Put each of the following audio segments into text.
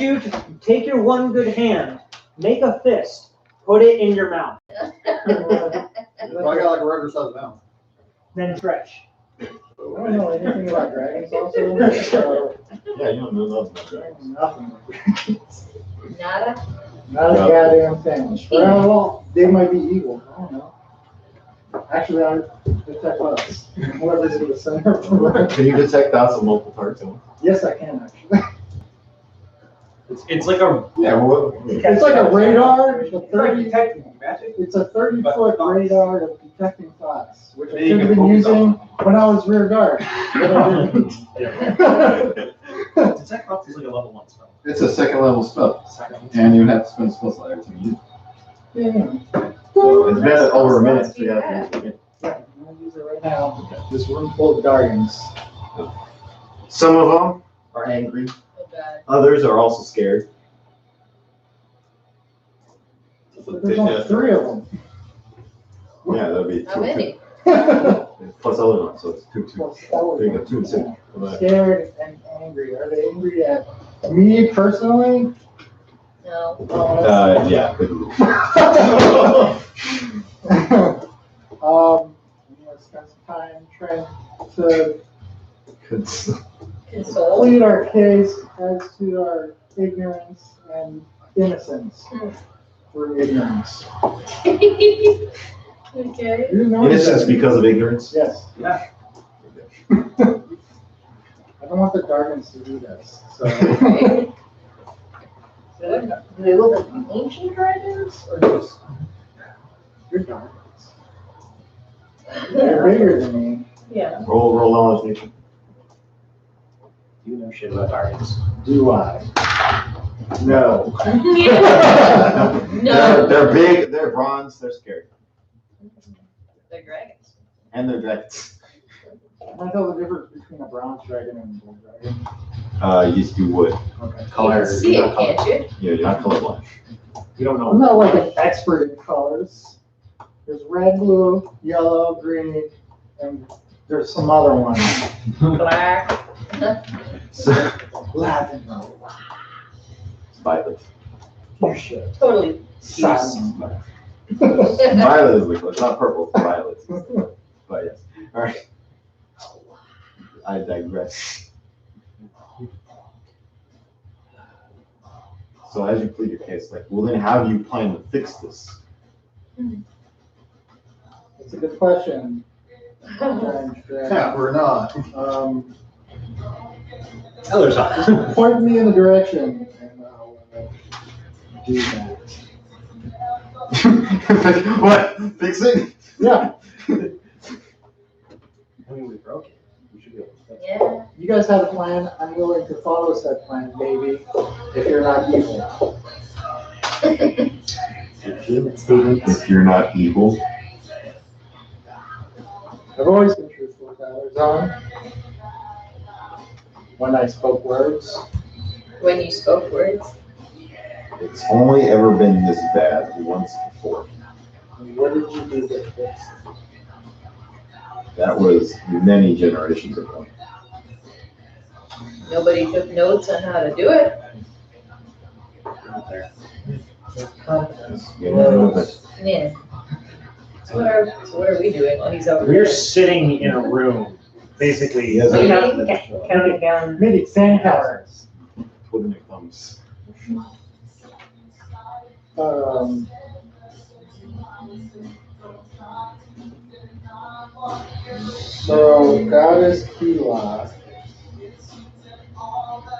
you to take your one good hand, make a fist, put it in your mouth, I got like a regular size mouth. then stretch. I don't know anything about dragons also, so Yeah, you don't know nothing about dragons. nothing. Nada? Not a goddamn thing. Well, they might be evil. I don't know. Actually, I detect us. Whoever's in the center. Can you detect dots of multiple targets? Yes, I can actually. It's like a Yeah, well, It's like a radar. It's a 30. detecting magic. It's a 30-foot radar of detecting thoughts, which I Maybe you should have can been focus using when I was rear guard. But I didn't. Detect thoughts is like a level 1 spell. it's a second level spell, and you have to spend a spell slot every time you use it. Yeah. So it's been over a minute, so you have to use it again. Yeah, I'm gonna use it right now. This room full of dragons. Some of them are angry, Oh, God. others are also scared. But there's only 3 of them. Yeah, that'd be How 2 and many? 2. Plus other ones, so it's 2 2. Well, that was- So you got 2 and 6. Scared and angry. Are they angry at me personally? No. Yeah. I'm gonna spend some time trying to Console? plead our case as to our ignorance and innocence for ignorance. Okay. You didn't know Innocence that. because of ignorance. Yes. Yeah. I don't want the Dargans to do this. So Do they look like ancient dragons or just? you're Dargans. They're bigger than me. Yeah. Roll knowledge, nature. You know shit about dragons. Do I? No. No. They're big, they're bronze, they're scary. They're dragons. And they're dragons. Can I tell the difference between a bronze dragon and a gold dragon? You would. Okay. You can see it, can't you? Yeah, you're not colorblind. You don't I'm know. not like an expert in colors. There's red, blue, yellow, green, and there's some other ones. Black. Lavender. Violet. You should. Totally. Silent. Violet is the color. It's not purple, it's violet. But yes. All right. I digress. So as you plead your case, like, well, then how do you plan to fix this? It's a good question. Yeah, we're not. Other side. Point me in the direction and I'll do that. What? Fix it? Yeah, I mean, we broke it. We should be able to fix it. Yeah. you guys have a plan. I'm willing to follow said plan, baby, if you're not evil. If you're not evil. I've always been truthful, Tyler Zahn. When I spoke words. When you spoke words. It's only ever been this bad once before. What did you do with this? That was many generations ago. Nobody took notes on how to do it. You know, but Yeah. So what are we doing while he's over We're here? sitting in a room, basically, Yes. counting down Maybe sandcastles. twiddling your thumbs. So Goddess Kila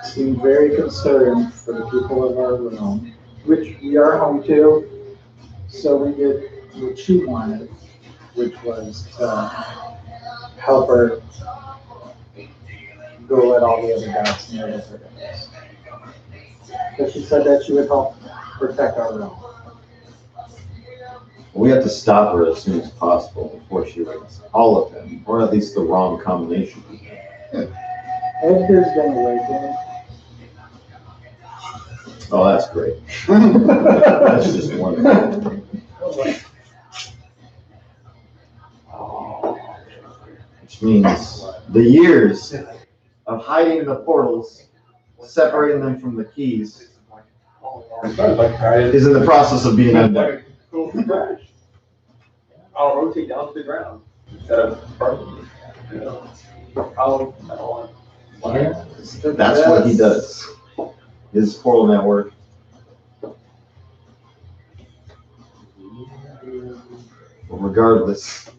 seemed very concerned for the people of our realm, which we are home to. So we did what she wanted, which was to help her go let all the other gods know that they're gods. But she said that she would help protect our realm. We have to stop her as soon as possible before she wins all of them, or at least the wrong combination. Edgar's been awakened. Oh, that's great. That's just wonderful. Which means the years of hiding in the portals separating them from the keys I'll is in the process of being undone. rotate down to the ground instead of burning. You know, I don't want. That's what he does. His portal network. But regardless,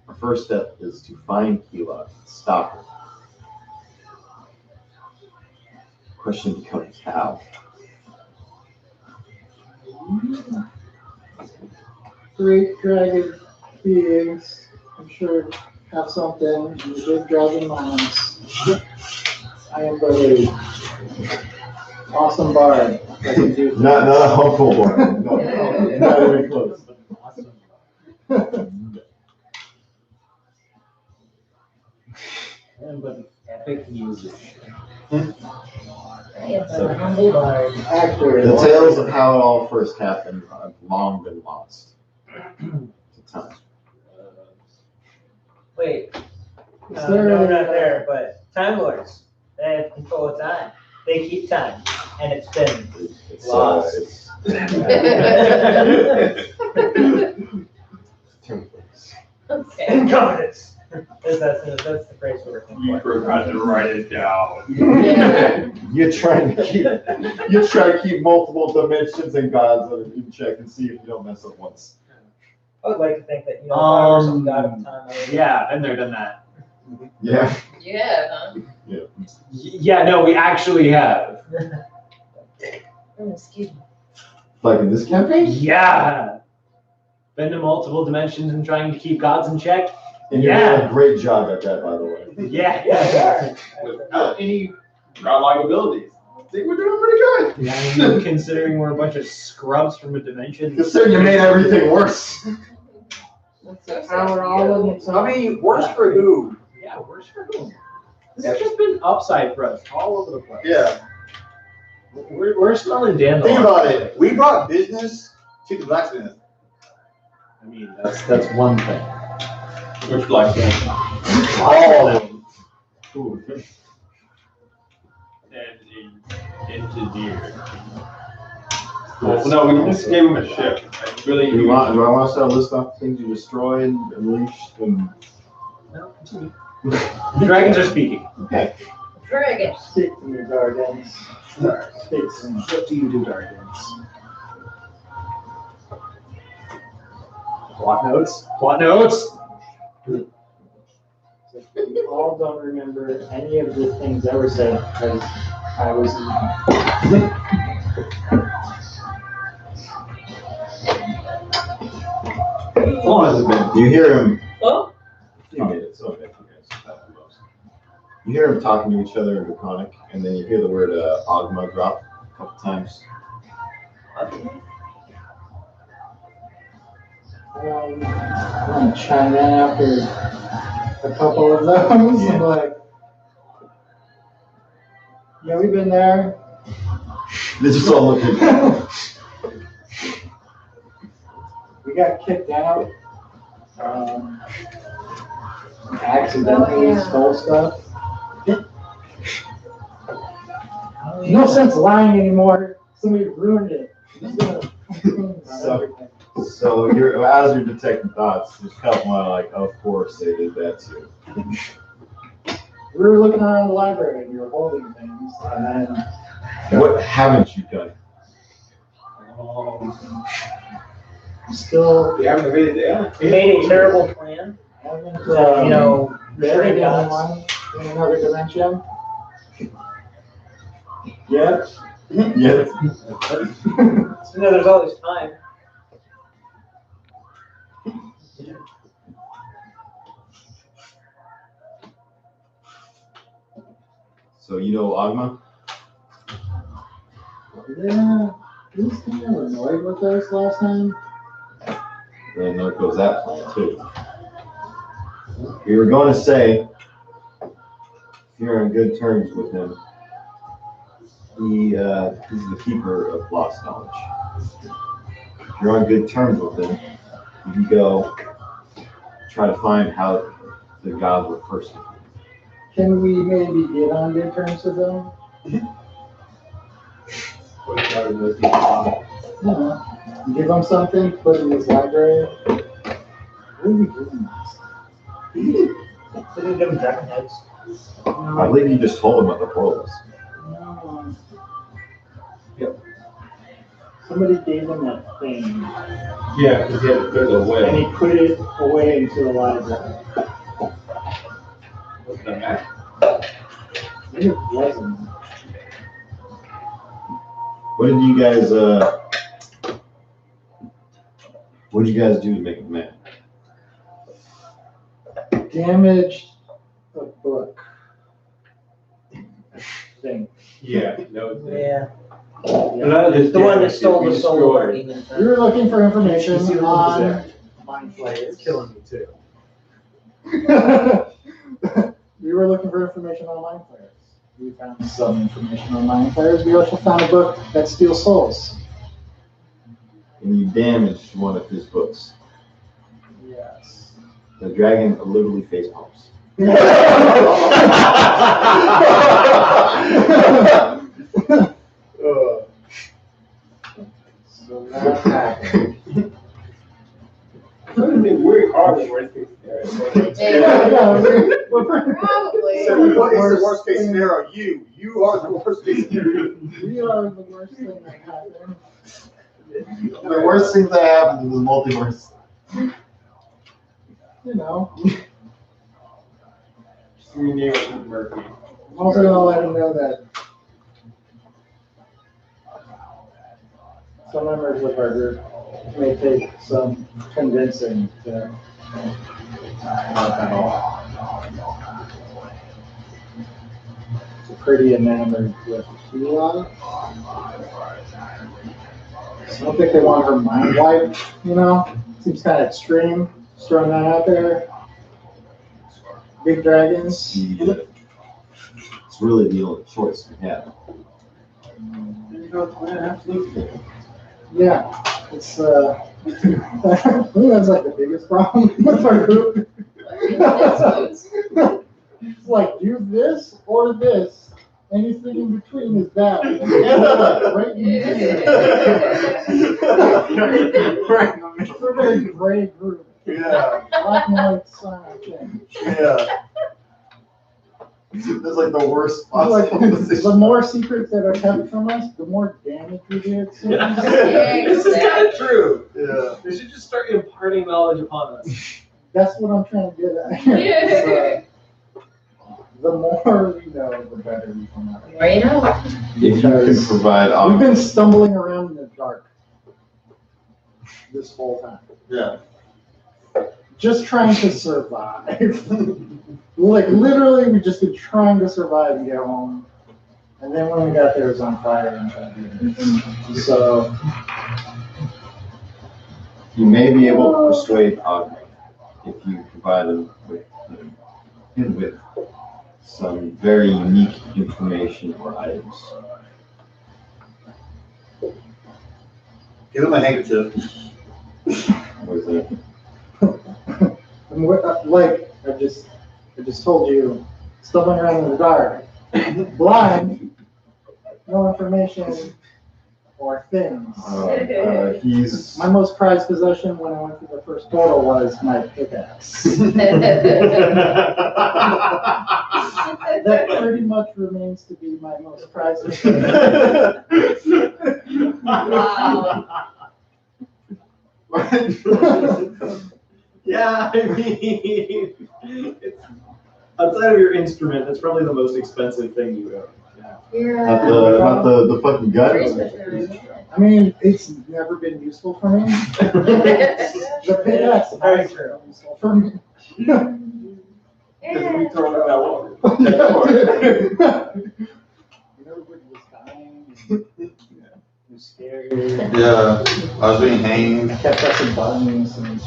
our first step is to find Keela, stop her. Question becomes how. Great dragon beings, I'm sure, have something in the big dragon minds. I am but a awesome bard. I can do Not a hopeful one. No, not even close. And but epic music. I am but a humble bard. Accurate. The tales of how it all first happened have long been lost to time. Wait, Is there no, a- not there, but Time Lords, they have control of time. They keep time, and it's been It's, lost. it's Okay. In governance. That's the phrase we're looking You for. forgot to write it down. Yeah. You're trying to keep multiple dimensions and gods in check and see if you don't mess up once. I would like to think that, if I were some god of time, I would. Yeah, been there, done that. Yeah. Yeah, huh? Yeah, no, we actually have. Oh, excuse me. Like in this campaign? Yeah. Been to multiple dimensions and trying to keep gods in check. And you're Yeah. doing a great job at that, by the way. Yeah. Yeah, Without any godlike abilities. I think we're doing pretty good. I mean, considering we're a bunch of scrubs from a dimension. Considering you made everything worse. Power all of them. I mean, worse for who? Yeah, worse for whom? This has just been upside for us all over the place. Yeah. We're smelling dandelion. Think about it. We brought business to the blacksmith. I mean, that's one thing. Which blacksmith? All of them. Ooh. And an engineer. Well, no, we just gave him a ship. Like, really, Do I want to start listing off things you destroyed, unleashed, and No, continue. The dragons are speaking. okay. Dragon. Speak to me, Guardians. Speak to me. What do you do, dragons? Plot notes. Plot notes. We all don't remember any of the things ever said because I was. How long has it been? You hear him. Oh, You made it, so okay, you hear him talking to each other in Draconic, and then you hear the word Ogma drop a couple times. I'm gonna chime in after a couple of those. Yeah. I'm like, yeah, we've been there. They just all look at you. We got kicked out. Accidentally stole stuff. No sense lying anymore. Somebody ruined it. So- So you're, as you're detecting thoughts, there's a couple of like, of course they did that too. We were looking around the library and we were holding things, and then What haven't you done? still We haven't made it down. We made a terrible plan, haven't, that, buried restrained gods. anyone in another dimension. Yet. Yes. There's always time. So you know Ogma? Yeah, he was kind of annoyed with us last time. Then there goes that plan too. We were going to say, if you're on good terms with him, he's the keeper of lost knowledge. If you're on good terms with him, you can go try to find how the gods were first. Can we maybe get on good terms with them? Give him something, put it in his library. What are we doing next? Didn't give him dragon heads. I believe you just told him what the portal is. No. Somebody gave him that thing, Yeah, because he had to put it and away. he put it away into the library. What's the map? Maybe it wasn't. What did you guys, what did you guys do to make it mad? Damaged a book thing. Yeah, no. Yeah. The The one that stole the soul of demon. We were looking for information You see what was on there? mind It's flayers. killing me too. We were looking for information on mind flayers. We found some information on mind flayers. We also found a book that steals souls. And you damaged one of his books. Yes. The dragon literally face palms. So that happened. It's very hard to work things there. Probably. So what is the worst case scenario? You are the worst case scenario. We are the worst thing that happened. The worst thing that happened in the multiverse. You know, We name it Murphy. I'm also gonna let him know that some members of our group may take some convincing to not at all. They're pretty enamored with Sheila. So I don't think they want her mind wiped, you know? Seems kind of extreme, just throwing that out there. Big dragons. It's really the only choice we have. Yeah, it's I think that's like the biggest problem with our group. It's like do this or this. Anything in between is bad. Right in We're a very gray group. Yeah, Black and white silent thing. yeah. That's like the worst Like, possible position. the more secrets that are kept from us, the more damage we do. It seems. This is kind of true. Yeah. They should just start imparting knowledge upon us. That's what I'm trying to get at here. Yeah. The more we know, the better we come out. Right now. If you can provide We've been stumbling around in the dark this whole time. Yeah. Just trying to survive. Like literally, we just been trying to survive and get home. And then when we got there, it was on fire and so you may be able to persuade Ogre if you provide him with some very unique information or items. Give him a handkerchief. What is that? and like I just told you, stumbling around in the dark, blind, no information or things. He's My most prized possession when I went through the first portal was my pickaxe. That pretty much remains to be my most prized possession. Wow. Yeah, I mean, it's, outside of your instrument, that's probably the most expensive thing you own. not the fucking gun. I mean, it's never been useful for me. The pickaxe is very true. Useful for me. Because we throw it in that water. Everybody was dying. It was scary. Yeah, I was being hanged. I kept pressing buttons and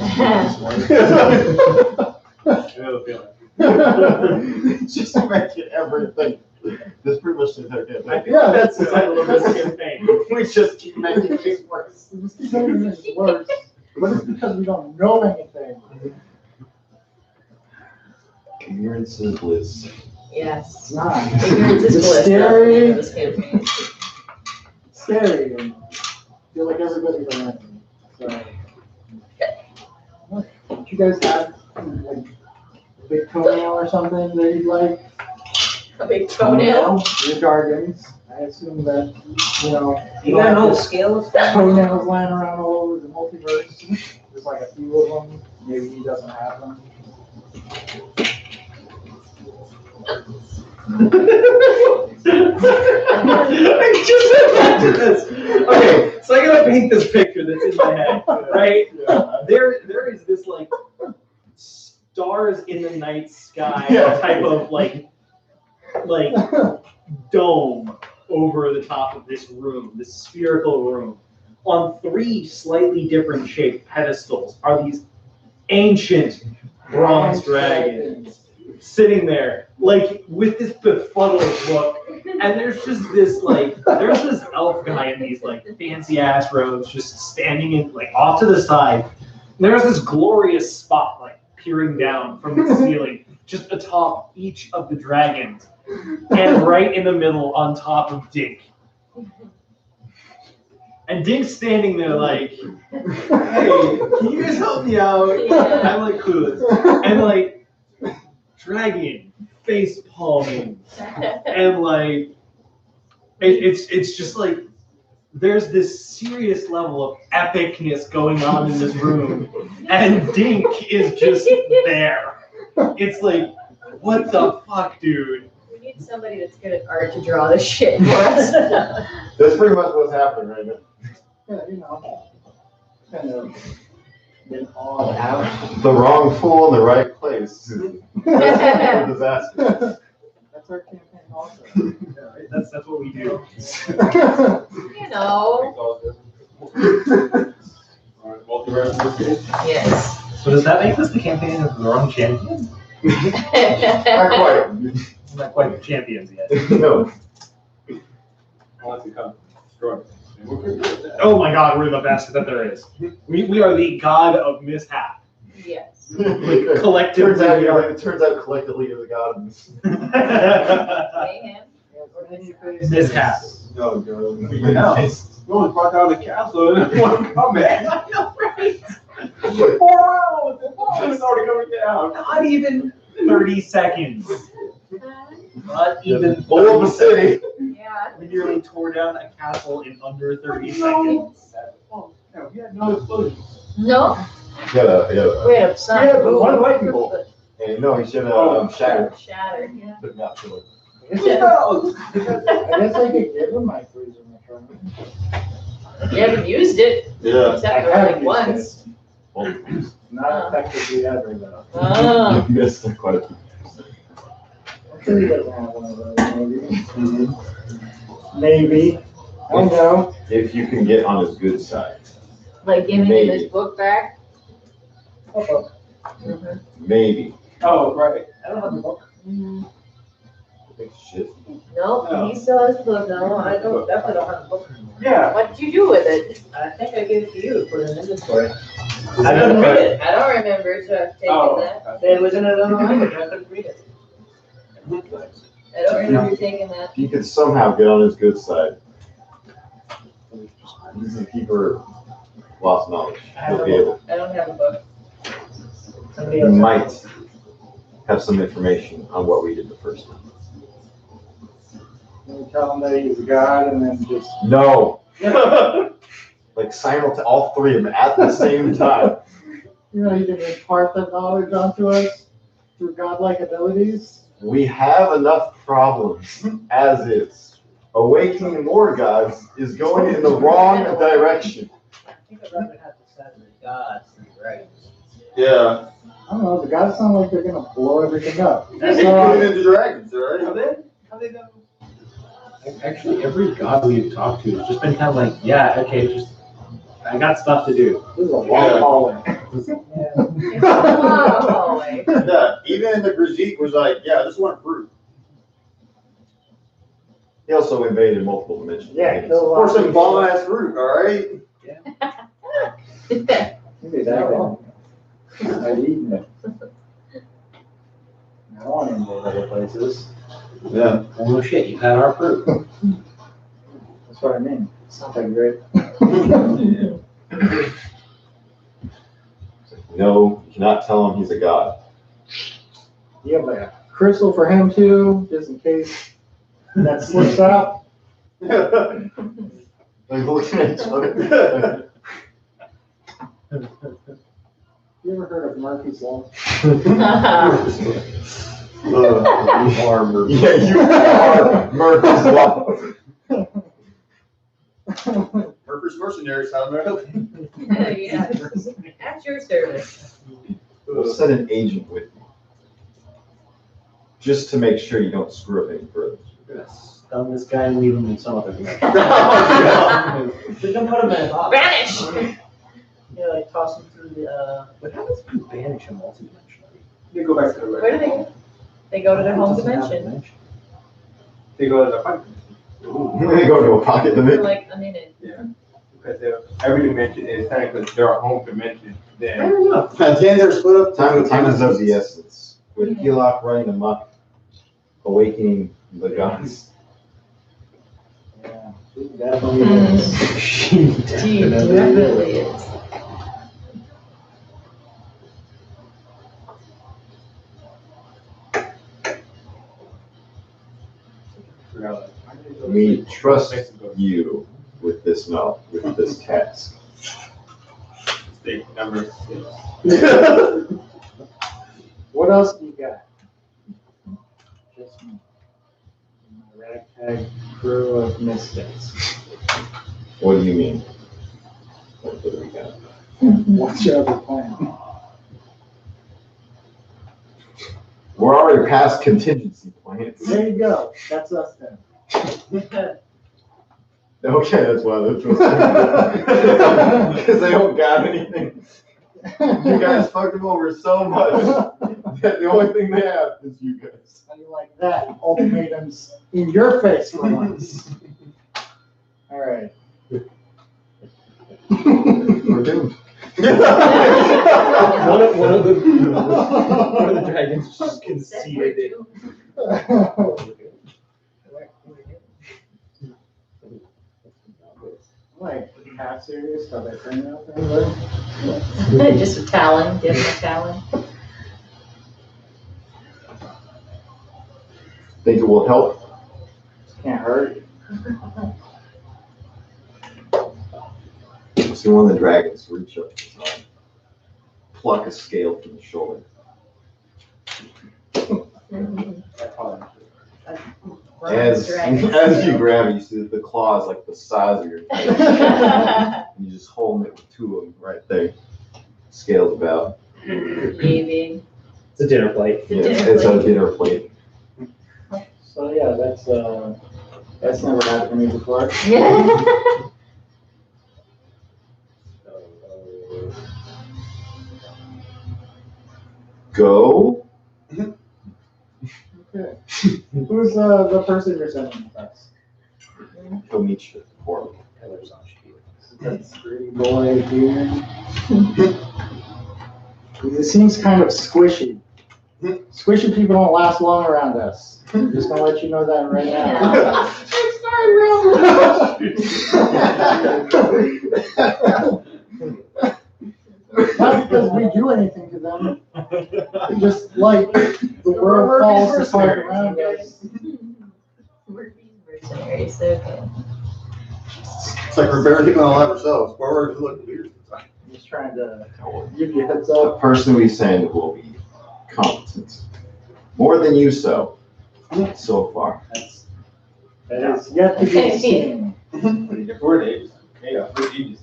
Just making everything. That's pretty much the entire campaign. Yeah, That's the title of this campaign. We just keep making things worse. it just keeps making things worse. But it's because we don't know anything. Ignorance is bliss. Yes. It's not. Ignorance is It's bliss. scary. This campaign. It's scary and feel like everybody's around me. So, don't you guys have like a big toenail or something that you'd like? A big toenail. Your gardens. I assume that, you know. You got an don't old have scale? toenails lying around all over the multiverse. There's like a few of them. Maybe he doesn't have them. I just imagine this. Okay, so I gotta paint this picture that's in my head, right? There is this like stars in the night sky type of like dome over the top of this room, this spherical room. On 3 slightly different shaped pedestals are these ancient bronze dragons sitting there, like with this befuddled look. And there's just this there's this elf guy in these like fancy ass robes just standing in like off to the side. And there's this glorious spotlight peering down from the ceiling, just atop each of the dragons. And right in the middle on top of Dink. And Dink's standing there like, hey, can you guys help me out? I'm like clueless. And like, dragging, face palming, and like, it's just like, there's this serious level of epicness going on in this room. And Dink is just there. It's like, what the fuck, dude? We need somebody that's good at art to draw this shit for us. That's pretty much what's happening right now. Yeah, you know, kind of been all out. The wrong fool in the right place. That's a disaster. That's our campaign also. That's what we do. You know. Alright, multiverse investigation. Yes. So does that make us the campaign of the wrong champion? Not quite. We're not quite the champions yet. No. Unless you come destroy. We're pretty good at that. Oh my god, we're the best that there is. We are the god of mishap. Yes. Collectively. Turns out collectively you're the god of this. Mayhem. Mishap. No, no. Yeah. We only brought down the castle and then one come back. I know, right? 4 rounds! It's already going down. Not even 30 seconds. Not even All of the 30 seconds. city. Yeah. We nearly tore down a castle in under 30 seconds. Oh, yeah, we had no explosions. No. You gotta, We have some. Yeah, but one white people. and no, he should have shattered. Shattered, yeah. But not killed. I guess I could give him my freezer return. You haven't used it, Yeah. except for haven't like used once. Not effectively ever though. Oh. You missed quite a few. I'm sure he doesn't have one of those, maybe. I don't know. If you can get on his good side. Like giving you Maybe. this book back. Maybe. Oh, right. I don't have the book. Shit. Nope, he still has the book. No, I don't, definitely don't have the book anymore. Yeah. What did you do with it? I think I gave it to you to put in inventory. I couldn't read it. I don't remember to have taken Oh. that. It was in another language, I couldn't read it. I don't remember taking that. If you could somehow get on his good side, you can keep her lost knowledge. You'll be able. I don't have a book. Somebody You else. might have some information on what we did the first time. You tell him that he's a god and then just, No. Like all 3 of them at the same time. you know, you can impart that knowledge onto us through godlike abilities. We have enough problems as is. Awakening more gods is going in the wrong direction. I think I'd rather have the side of the gods than the right. Yeah. I don't know, the gods sound like they're gonna blow everything up. They put it into dragons, alright? How they know? Actually, every god we've talked to has just been kind of like, yeah, okay, just, I got stuff to do. This is a long hallway. It's a long hallway. Yeah, even the Brigitte was like, yeah, this one fruit. He also invaded multiple dimensions. Yeah, kill a lot For of some people. bomb ass fruit, alright? Maybe that one. I've eaten it. I don't want to invade other places. Yeah. Oh no shit, you had our fruit. That's what I mean. It's not that great. No, you cannot tell him he's a god. You have a crystal for him too, just in case that slips out. Like looking at each other. You ever heard of Murphy's Law? Armor. Yeah, you are Murphy's Law. Murphy's mercenaries, how America. Yeah, at your service. We'll send an agent with you. Just to make sure you don't screw up any further. Stun this guy and leave him in some other dimension. We can put him in a box. Vanish! Yeah, like toss him through the, What happens if you banish him multidimensionally? You go back to the Where do they go? They go to their home Doesn't have dimension They go to the fight. They go to a pocket for dimension. like a minute. Yeah. Because every dimension is technically their home dimension. Then enough. at the end they're split up. Time is of the essence. With Elok running amok, awakening the gods. Yeah, she definitely is. She definitely is. We trust you with this knowledge, with this task. Mistake number 6. What else do you got? Just me. My ragtag crew of misfits. What do you mean? What do we got? What's your other plan? We're already past contingency plans. There you go. That's us then. Okay, that's why they're because they don't got anything. You guys fucked them over so much that the only thing they have is you guys. How do you like that? Ultimatums in your face for once. All right. We're doomed. One of the dragons just conceded it. Like half serious, how they turn out there. Just a talon, give him a talon. Think it will help? Can't hurt. See one of the dragons reach up his arm, pluck a scale from the shoulder. As you grab it, you see that the claw is like the size of your face. And you just hold it with two of them right there. Scales about. Baby. It's a dinner plate. Yeah, it's a dinner plate. So yeah, that's never happened to me before. Go. Okay. Who's the person you're sending with us? He'll meet you at the portal. That's pretty boy here. It seems kind of squishy. Squishy people don't last long around us. I'm just gonna let you know that right now. Not because we do anything to them, just like the world falls apart around us. We're being mercenaries, okay. It's like we're barely taking all out ourselves. We're looking weird. I'm just trying to give you a heads The up. person we send will be competent. More than you so far. That is yet to be seen. We're ages. Yeah, we're ages.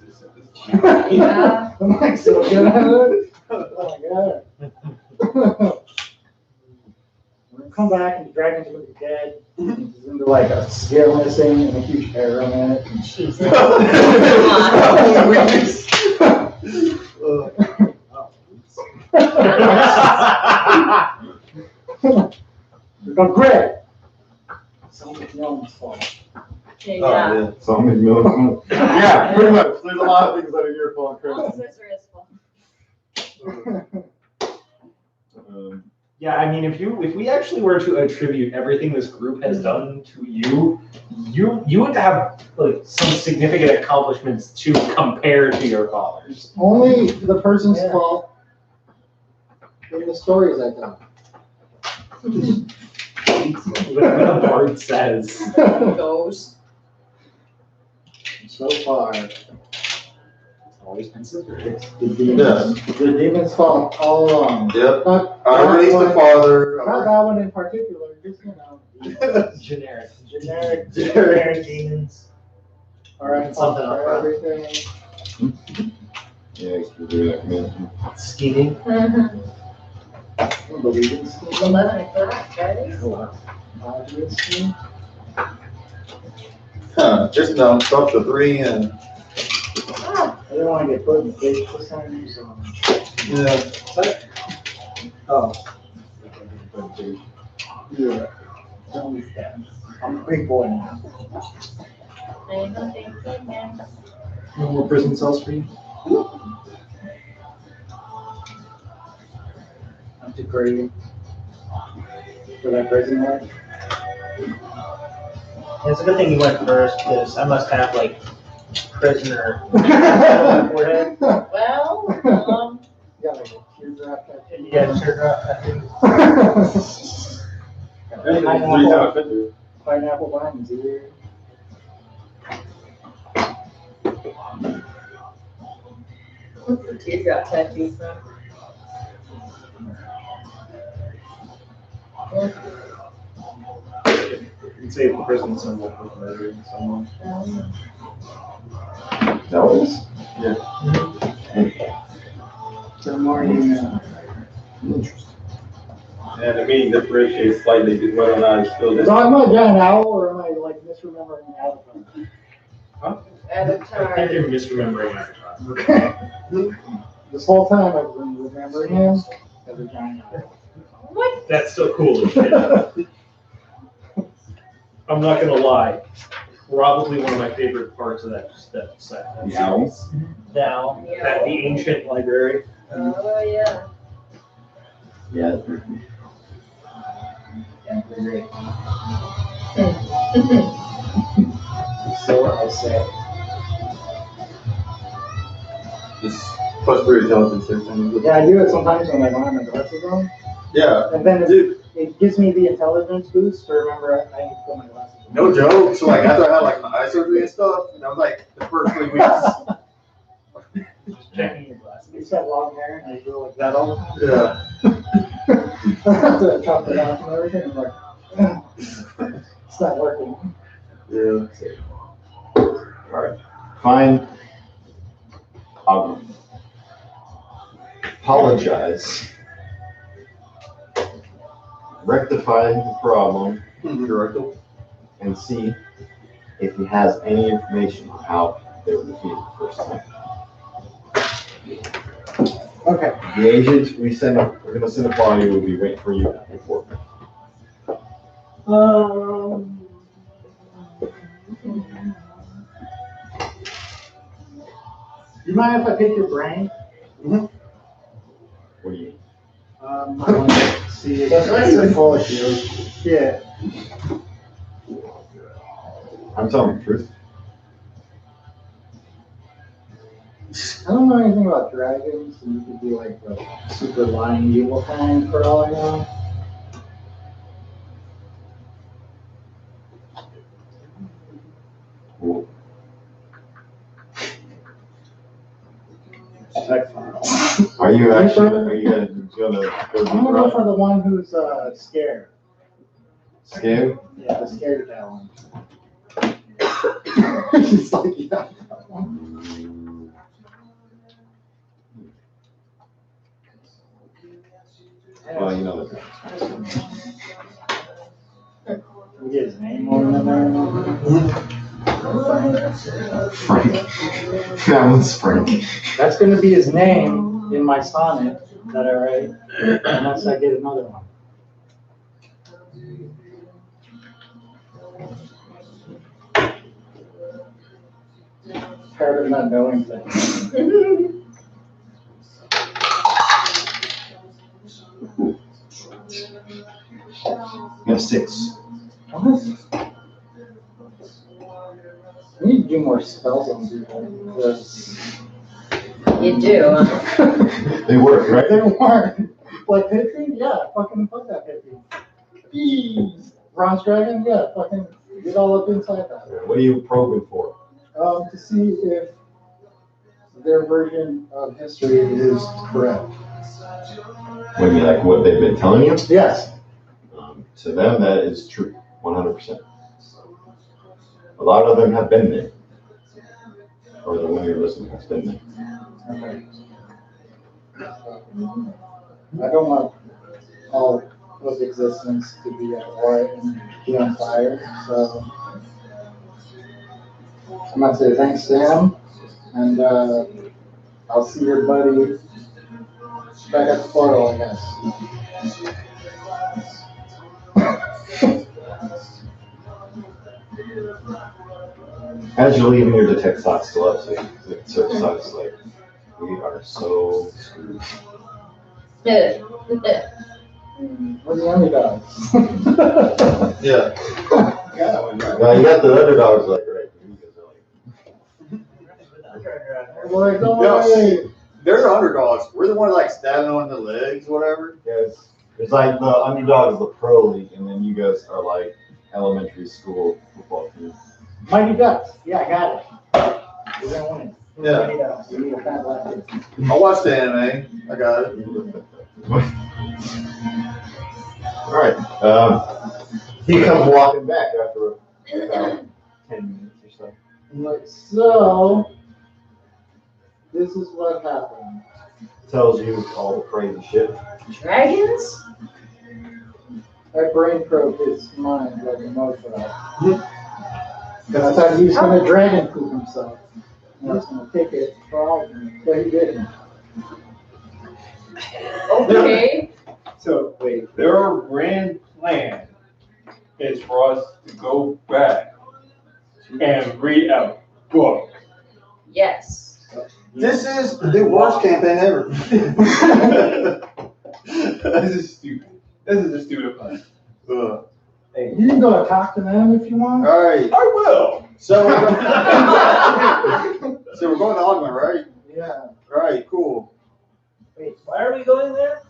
Yeah. I'm like, so good at it? Oh my god. We're gonna come back and the dragon's gonna be dead. There's gonna be like a scale missing and a huge arrow in it. Jesus. We're going, great. Something's Nolan's fault. Yeah. So I'm gonna yeah, pretty much. There's a lot of things that are your fault, Chris. All Sorceress fault. Yeah, I mean, if we actually were to attribute everything this group has done to you, you would have like some significant accomplishments to compare to your father's. Only the person's Yeah. fault in the stories I tell. What the bard says. Goes. So far, Always considered. it's the demon's fault all along. Yep. Not I released the not father. that one in particular, just, Generic. generic demons. All right, Something for up front. everything. Yeah, I can do that, man. Scheming. Believing scheme. 11 o'clock, guys. Obvious scheme. Huh, just no, stop the 3 and, Ah, I didn't want to get put in the cage this time, so. yeah. Oh. Yeah. Don't be sad. I'm a big boy now. I know they did that. No more prison cells for you? I'm too crazy for that prison life. It's a good thing you went first, because I must have like prisoner forehead. Well, Yeah, like a teardrop tattoo. You got a shirt up. Pineapple behind his ear. what's the teardrop tattoo from? You'd say the prison symbol for murdering someone. That was? The more you know. Interesting. And the meaning differentiates slightly between whether or not it's still So am I John Owl or am I like misremembering Avatar? I think Avatar. you're misremembering Avatar. This whole time I've been remembering him as a giant owl. What? That's still cool as shit. I'm not gonna lie. Probably one of my favorite parts of that set. The owls? Now, That the ancient library. Oh, yeah. Yeah, that's pretty cool. So I say. Just plus 3 intelligence there. Yeah, I do it sometimes when I don't have my glasses on. Yeah. And then it gives me the intelligence boost to remember I need to put my glasses on. No joke. So like after I had like my eye surgery and stuff, and I was like the first 3 weeks. just checking your glasses. I used to have long hair and I go like that all the time. Yeah. After I chopped it off and everything, I'm like, "Ugh, it's not working." Yeah. Alright. Fine. Apologize. Rectify the problem and see if he has any information on how they were defeated the first time. Okay. The agent we're gonna send a party, will be waiting for you at the fort. You mind if I pick your brain? What do you mean? I want to see if it's full of you. Yeah. I'm telling the truth. I don't know anything about dragons, and you could be like the super lying evil kind for all I know. Cool. Are you gonna go I'm deep gonna go run? for the one who's scared. Scared? Yeah, the scared that one. She's like, yeah, that one. Well, you know that. We get his name on there. Frank. That one's Frank. That's gonna be his name in my sonnet that I write, unless I get another one. Part of not knowing things. You have 6. What? We need to do more spells on people. Because You do, huh? They work, right? they weren't. Like Pithy? Yeah, fucking fuck that Pithy. Bees. Bronze Dragon? Yeah, fucking get all up inside that. What are you probing for? To see if their version of history is correct. What do you mean, like what they've been telling you? Yes. To them, that is true, 100%. A lot of them have been there. Or the one you're listening has been there. Okay. I don't want all of existence to be at war and be on fire, so I'm gonna say thanks to him, and I'll see your buddy back at the portal, I guess. As you're leaving, your detect thoughts still up, so the search thoughts like, we are so screwed. Where's the underdogs? Yeah. Yeah, that one, right. Now you got the underdogs like right here. You guys are like, Like, don't Yes. worry. They're the underdogs. We're the ones like stabbing on the legs, whatever. guys, it's like the underdog is the pro league, and then you guys are like elementary school football team. Mighty Ducks. Yeah, I got it. We're gonna win. Yeah. Mighty Ducks. We need a fat black kid. I watched the anime. I got it. All right. He comes walking back after about 10 minutes or so. I'm like, so, this is what happened. Tells you all the crazy shit. Dragons? I brain probed his mind like a mofo. Because I thought he was going to dragon poop himself. And I was going to take it for all of me, but he didn't. Okay. So, wait, their grand plan is for us to go back and read a book. Yes. This is the worst campaign ever. This is stupid. This is a stupid plan. You can go talk to them if you want. All right. I will. So we're going to Ogma, right? Yeah. All right, cool. Wait, why are we going there?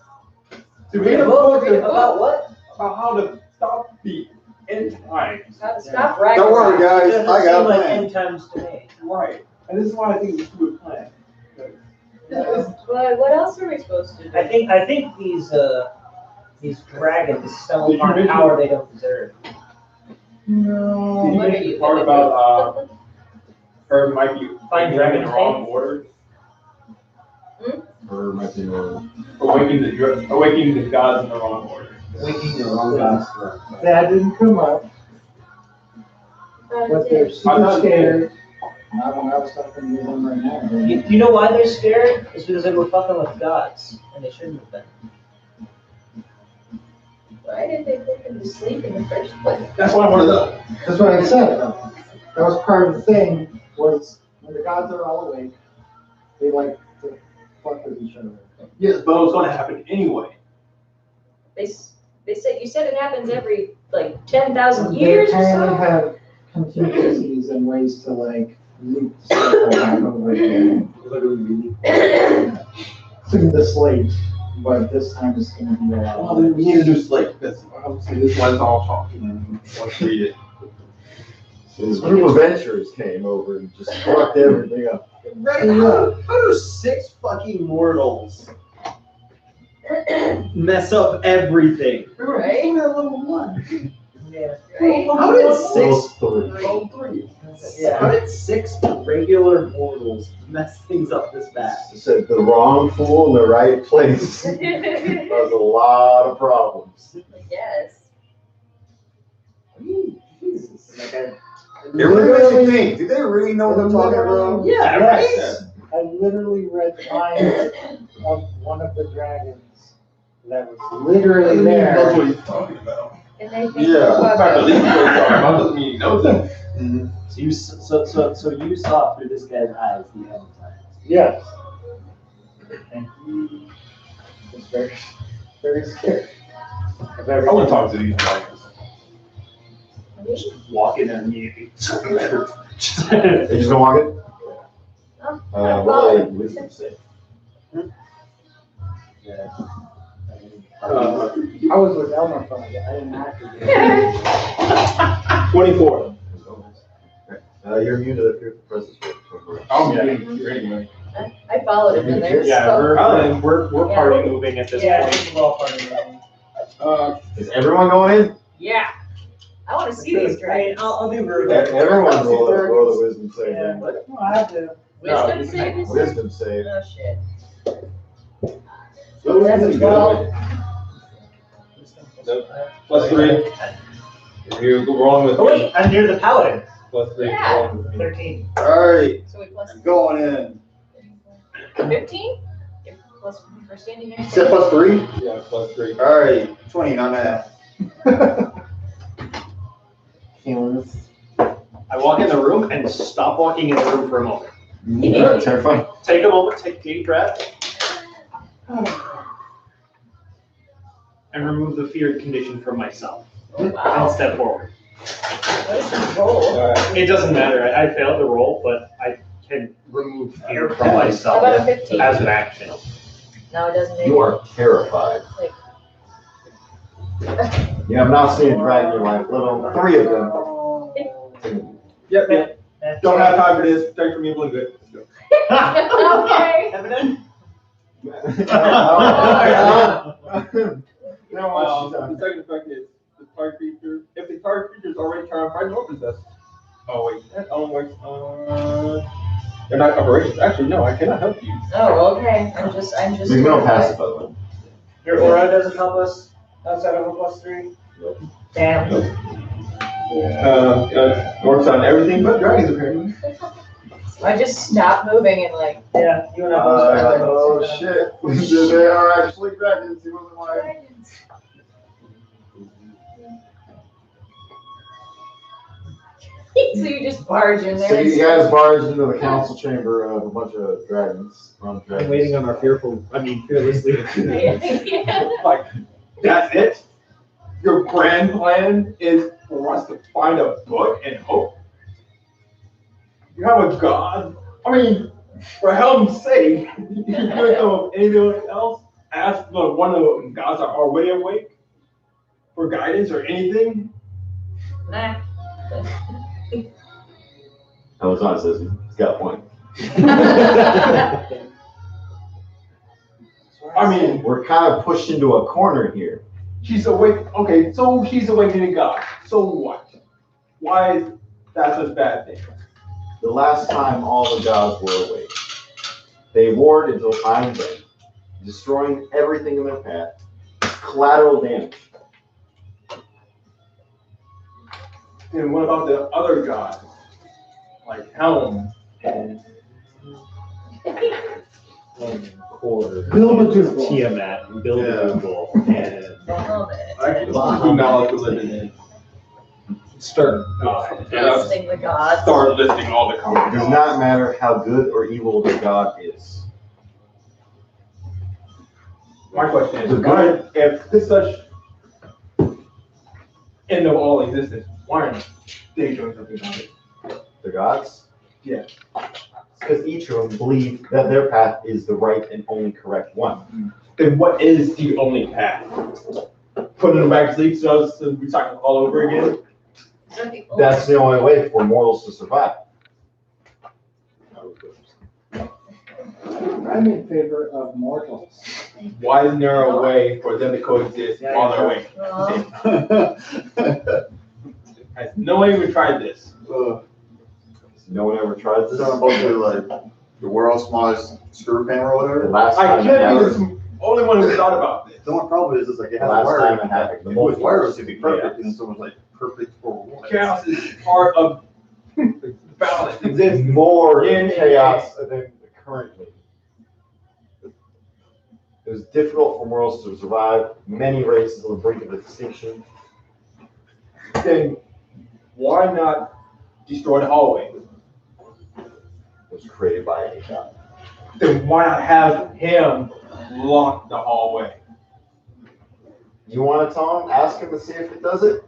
To read a book About what? about how to stop the end times. Stop Don't worry, guys. It doesn't I got seem a like plan. end times to me. Right. And this is why I think it's a stupid plan. What else are we supposed to do? I think these dragons sell upon power they don't deserve. No. Did you What are make you the part gonna about her might be Find awakening dragon in the wrong order? Or might be more. Awakening the gods in the wrong order. Waking the wrong guys. That didn't come up, but they're super scared. Not when I was talking to them right now. You know why they're scared? It's because they were fucking with gods, and they shouldn't have been. Why did they put them to sleep in the first place? That's why one of the. That's what I said. That was part of the thing, was when the gods are all awake, they like to fuck with each other. Yes, but it was going to happen anyway. They said, you said it happens every, like, 10,000 years They or apparently so? have contingencies and ways to like loop stuff back over again. To the slate, but this time it's gonna be a lot. Well, then we need to do Slate, because obviously this one's all talking. Let's read it. This group of adventurers came over and just fucked everything up. Right, how do 6 fucking mortals? Mess up everything. Right? We're at level 1. Yeah. Right? How did Those 6? three. Level 3. Yeah. How did 6 regular mortals mess things up this bad? Just said the wrong fool in the right place. Caused a lot of problems. Yes. It really makes me think, do they really know what they're talking about? Yeah, Yes. I literally read lines of one of the dragons that was literally That's there. what he's talking about. And they think Yeah. The fact that Lisa was talking about doesn't mean he knows it. So you saw through this guy's eyes the end times. Yes. And he was very, very scared. I want to talk to these guys. Walk in there immediately. They just gonna walk in? What are they wisdom say? I was with Elmer from it, I didn't have to. 24. You're immune to the fearful presence. I'm Yeah. getting here anyway. I followed him in there. Yeah, so- we're party moving at this Yeah, point. it's all part of it. Is everyone going in? Yeah. I want to see these dragons. I'll do rude. Everyone roll the wisdom save. Yeah. then. No, I have to. Wisdom No, save is it? Wisdom save. Oh, shit. So That's a 12. +3. If you're rolling with Oh wait, I'm near the paladin. +3. Yeah. rolling with me. 13. Alright, So we plus going in. 15? Plus for standing there. You said +3? Yeah, +3. Alright, 20 on that. I walk in the room and stop walking in the room for a moment. Yeah, terrifying. Take a moment, take a deep breath. And remove the feared condition from myself. Oh, And wow. step forward. What is this roll? Alright. It doesn't matter. I failed the roll, but I can remove fear from How myself about a 15? as an action. No, it doesn't. You are terrified. Like- You have not seen a dragon in your life, let alone 3 of them. Yep. Don't have time for this. Thanks for me, really good. Let's go. Okay. Evident? The second effect is the target creature. If the target creature is already terrified or possessed. Oh wait, they're not operations. Actually, no, I cannot help you. Oh, okay. I'm just. There's no passive, by the way. Your aura doesn't help us outside of a +3? Nope. Damn. Works on everything but dragons apparently. I just stopped moving and like. Yeah, you and I both. Oh shit. They are actually dragons. He wasn't lying. Dragons. So you just barge in there. So you guys barged into the council chamber of a bunch of dragons. I'm waiting on our fearless leader. Yeah. Like, that's it? Your grand plan is for us to find a book and hope? You have a god? I mean, for heaven's sake, you couldn't know of anyone else? Ask the one of the gods are already awake for guidance or anything? Nah. Alexander says he's got a point. I mean, We're kind of pushed into a corner here. she's awake. Okay, so she's awakening God. So what? Why is that such a bad thing? The last time all the gods were awake, they warred until time then, destroying everything in their path. Collateral damage. And what about the other gods? Like Helm and Build-A-Google. Tiamat, and Build-A-Google, and Who knowledge was living in? Start. Listing the gods. Start listing all the It common does gods. not matter how good or evil the god is. My question is, why, if this such end of all existence, why aren't they doing something about it? The gods? Yeah. Because each of them believe that their path is the right and only correct one. Then what is the only path? Putting them back to sleep so we talking all over again? That's the only way for mortals to survive. I'm in favor of mortals. Why isn't there a way for them to coexist while they're awake? Has no one even tried this? No one ever tried this. Talking about the world's smallest screw hammer or The whatever. last I time it can't be happened. the only one who thought about this. The only problem is like it has Last wire. time it happened, If it was wireless, it'd be perfect, and so it was like perfect for what? Chaos is part of the balance. It's Exists. more Yeah. chaos than currently. It was difficult for mortals to survive. Many races on the brink of extinction. Then why not destroy the hallway? Was created by a god. Then why not have him lock the hallway? You want to tell him? Ask him to see if it does it?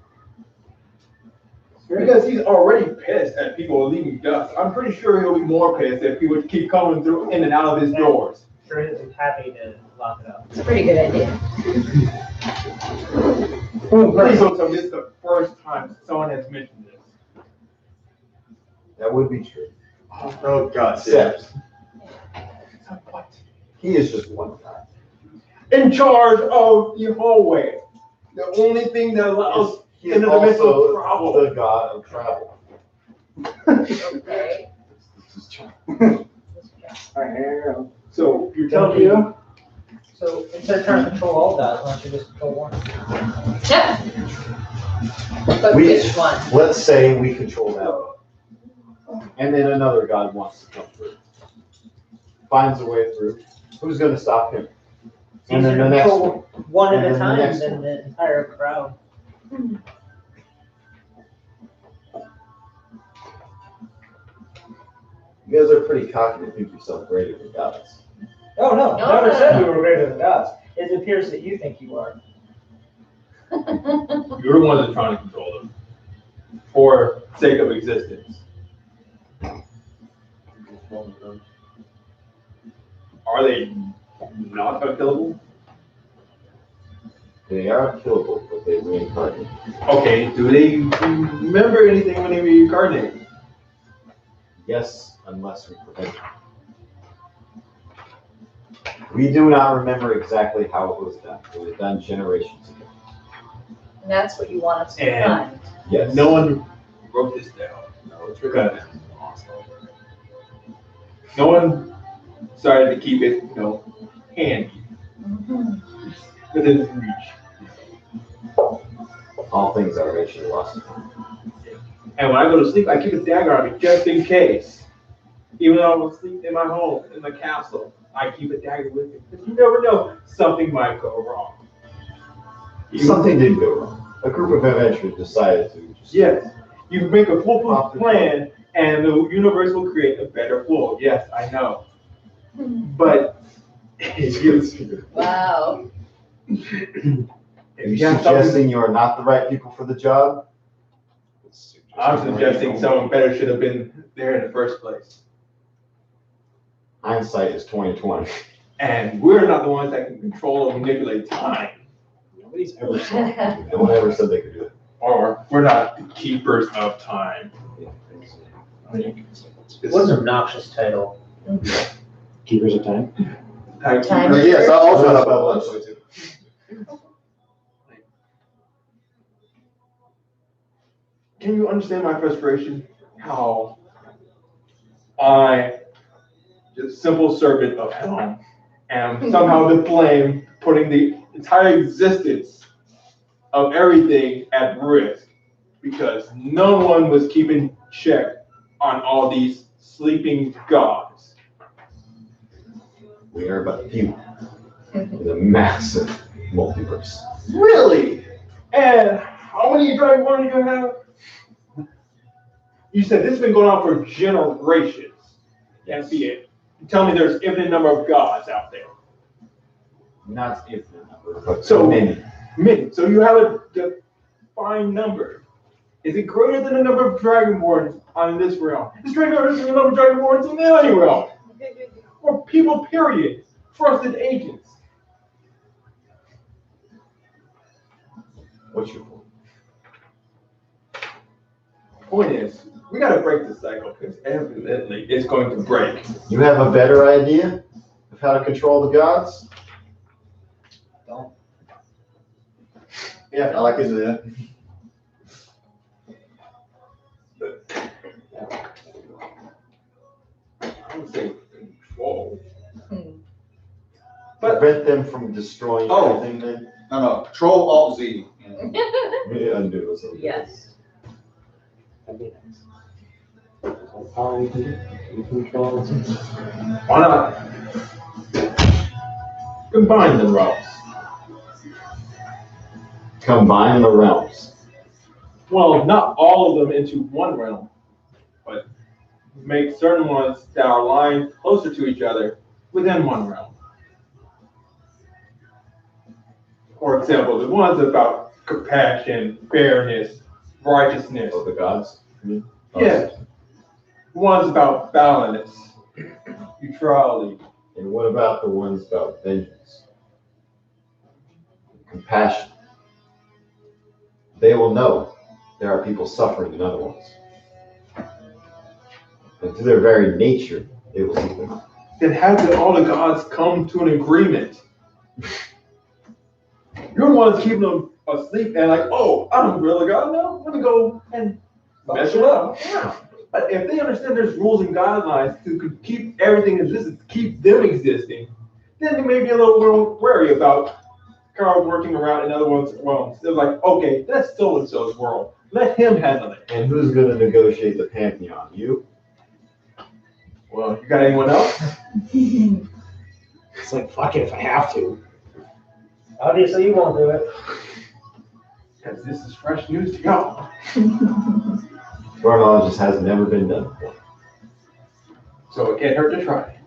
Because he's already pissed at people leaving dust. I'm pretty sure he'll be more pissed if people keep coming through in and out of his doors. Sure is happy to lock it up. It's a pretty good idea. Please don't tell me this is the first time someone has mentioned this. That would be true. Oh, God. Except, What? he is just one guy. In charge of the hallway. The only thing that allows He is interdimensional also travel. the god of travel. Okay. So you're telling me you? So instead of trying to control all gods, why don't you just control one? Yeah. But We- which one? Let's say we control that one. And then another god wants to come through. Finds a way through. Who's going to stop him? And then the next one. One And at a then the time next than one. the entire crowd. You guys are pretty cocky to think yourself greater than gods. Oh, no, No, never no, said no. we were greater than gods. It appears that you think you are. you're the one that's trying to control them for sake of existence. Are they not unkillable? They are killable, but they reincarnate. Okay, do they remember anything when they reincarnate? Yes, unless we prevent it. We do not remember exactly how it was done. It was done generations ago. And that's what you want us to And- find. Yes. No one wrote this down. No, it's Because no one decided to keep it, handy Mhm. within reach. all things are eventually lost. And when I go to sleep, I keep a dagger on me just in case. Even though I'm asleep in my home, in the castle, I keep a dagger with me. Because you never know, something might go wrong. Something did go wrong. A group of adventurers decided to just Yes, you can make a foolproof plan and the universe will create a better fool. Yes, I know. But if you, Wow. Are if you you have something, suggesting you are not the right people for the job? I'm suggesting someone better should have been there in the first place. Hindsight is 20/20. And we're not the ones that can control or manipulate time. Nobody's ever said. No one ever said they could do it. Or we're not the keepers of time. What an obnoxious title. Keepers of time. Time. Yes, I also have that one. Can you understand my frustration? How I, just simple servant of Helm, am somehow to blame, putting the entire existence of everything at risk because no one was keeping check on all these sleeping gods. We are but few in a massive multiverse. Really? And how many Dragon Ball do you have? You said this has been going on for generations. Can't be it. You tell me there's infinite number of gods out there. Not infinite number, but So- many. Many. So you have a defined number. Is it greater than the number of Dragonborns on this realm? Is greater than the number of Dragonborns in any realm? Or people, period. Trusted agents. What's your point? Point is, we gotta break the cycle because evidently it's going to break. You have a better idea of how to control the gods? Don't. Yeah, I like his idea. I would say control. Hmm. Prevent them from destroying Oh. everything then? No, Control Alt Z. Yeah, undo it. Yes. That'd be nice. Power you can do. You control. Why not? Combine the realms. Combine the realms. Well, not all of them into one realm, but make certain ones that are aligned closer to each other within one realm. For example, the ones about compassion, fairness, righteousness. Of the gods? Yeah. The ones about balance, neutrality. And what about the ones about vengeance? Compassion. They will know there are people suffering in other ones. And to their very nature, they will seek them. Then how did all the gods come to an agreement? You're the ones keeping them asleep and like, oh, I'm really God now. Let me go and mess it up. Yeah. But if they understand there's rules and guidelines to keep everything in existence, keep them existing, then they may be a little wary about Carl working around in other one's realms. They're like, okay, that's so-and-so's world. Let him handle it. And who's going to negotiate the pantheon? You? Well, you got anyone else? It's like, fuck it if I have to. Obviously, you won't do it. Because this is fresh news to y'all. To our knowledge, this has never been done before. So it can't hurt to try.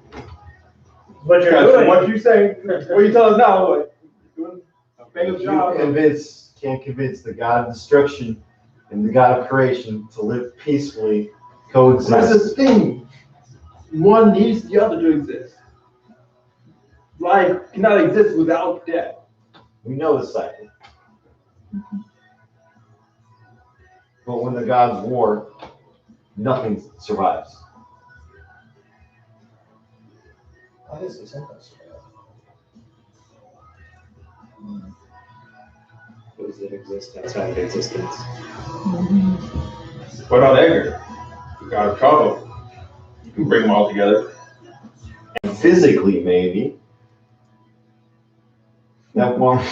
But you're Because doing what you say, what you tell us now, what, you're doing a big job. Can't convince the God of destruction and the God of creation to live peacefully, coexist. That's the thing. One needs the other to exist. Life cannot exist without death. We know the cycle. But when the gods war, nothing survives. Obviously, something's Those that exist outside of existence. What about Edgar? The god of trouble. You can bring them all together. Physically, maybe. That one,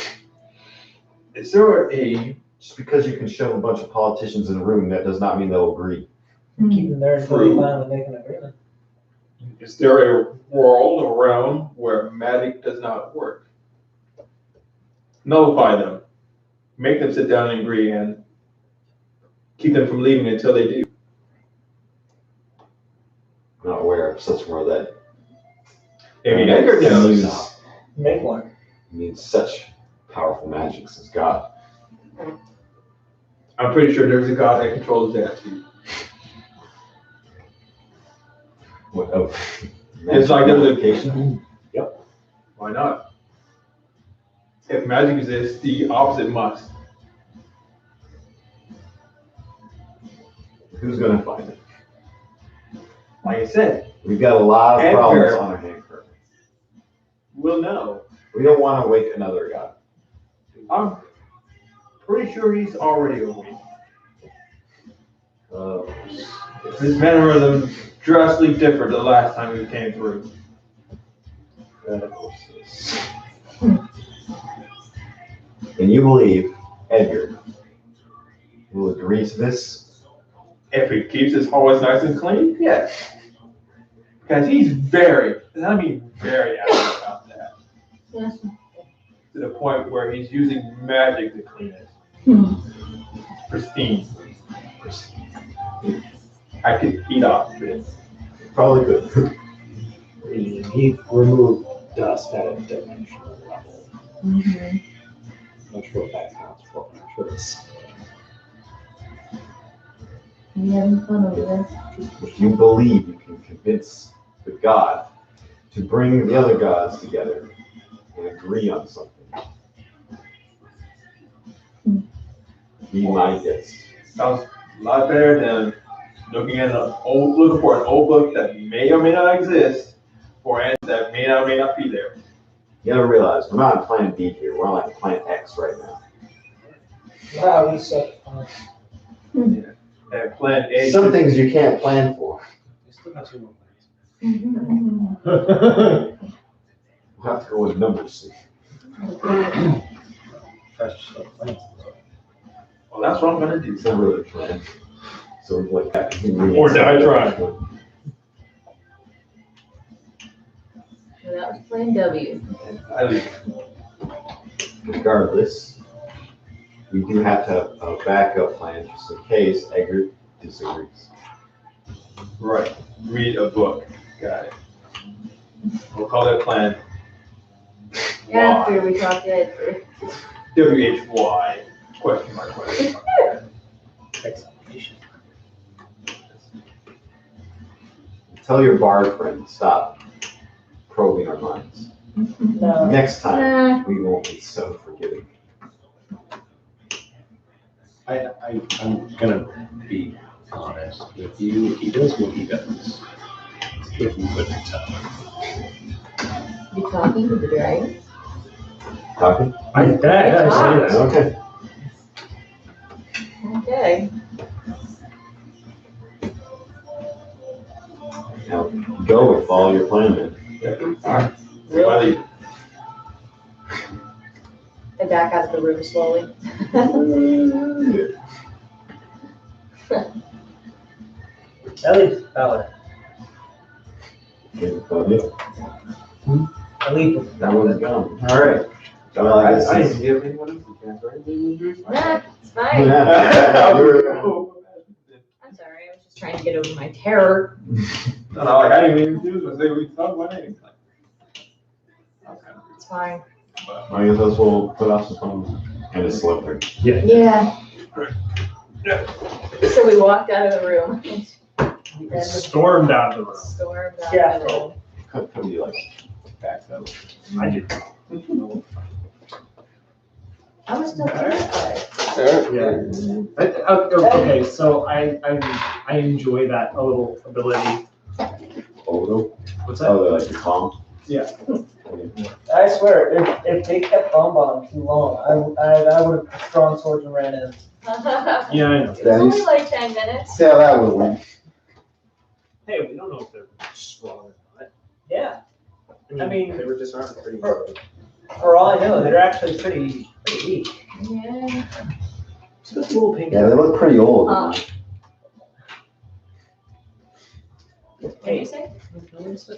Is there a just because you can shove a bunch of politicians in a room, that does not mean they'll agree. keep them there until True. you finally make an agreement. Is there a world, a realm where magic does not work? Nullify them. Make them sit down and agree and keep them from leaving until they do. I'm not aware of such more that Maybe Edgar knows. Make one. needs such powerful magic as God. I'm pretty sure there's a god that controls that too. What, oh, It's like there's a location. Why not? If magic exists, the opposite must. Who's gonna find it? Like I said, We've got a lot of Edgar. problems on our hands currently. we'll know. We don't want to wake another God. I'm pretty sure he's already awake. His mannerism drastically different the last time he came through. And you believe Edgar will agree to this? If he keeps his hallways nice and clean, yes. Because he's very, and I mean very adamant about that. Yes. To the point where he's using magic to clean it. Pristine. I could eat off of it. Probably could. He removed dust at a dimensional level. I'm not sure what that counts for. I'm sure it's. You having fun over there? If you believe you can convince the God to bring the other gods together and agree on something, be my guest. Sounds a lot better than looking for an old book that may or may not exist, or ends that may or may not be there. You gotta realize, we're not on planet B here, we're on like planet X right now. Wow, you suck. And plan A. Some things you can't plan for. We still got 2 more plans. We'll have to go with numbers. Well, that's what I'm gonna do. It's not really a plan. So like that. Or die trying. So that was plan W. I leave. Regardless, we do have to have a backup plan just in case Edgar disagrees. Right. Read a book. Got it. We'll call that plan After we talked it. WHY, question mark, question mark. Exclamation. Tell your bard friend to stop probing our minds. No. Next time, Nah. we won't be so forgiving. I'm gonna be honest with you. He does what he does. If you put it tough. You talking to the dragon? Talking? I say that. Okay. Okay. Now, go with all your plan then. Alright. Really? I back out of the room slowly. Ellie, Ballard. Ellie, That one's gone. All right. I didn't give anyone else a chance, right? Nah, it's fine. Yeah. I'm sorry, I was just trying to get over my terror. No, like, I didn't even do this, they we talked about anything. It's fine. I guess us will put off some fun and a slipper. Yeah. So we walked out of the room. We stormed out of the room. Stormed out Yeah. of the room. Could be like back up. I did. I was still terrified. Okay, so I enjoy that a little ability. Odo? What's that? Oh, they're like the calm? Yeah. I swear, if they kept Bonbon too long, I would have drawn swords and ran in. Yeah, I know. It was only like 10 minutes. See how that would win. Hey, we don't know if they're strong or not. Yeah, I mean, they were disarmed pretty well. for all I know, they're actually pretty weak. Yeah. Just a little pink. Yeah, they look pretty old. What do you say?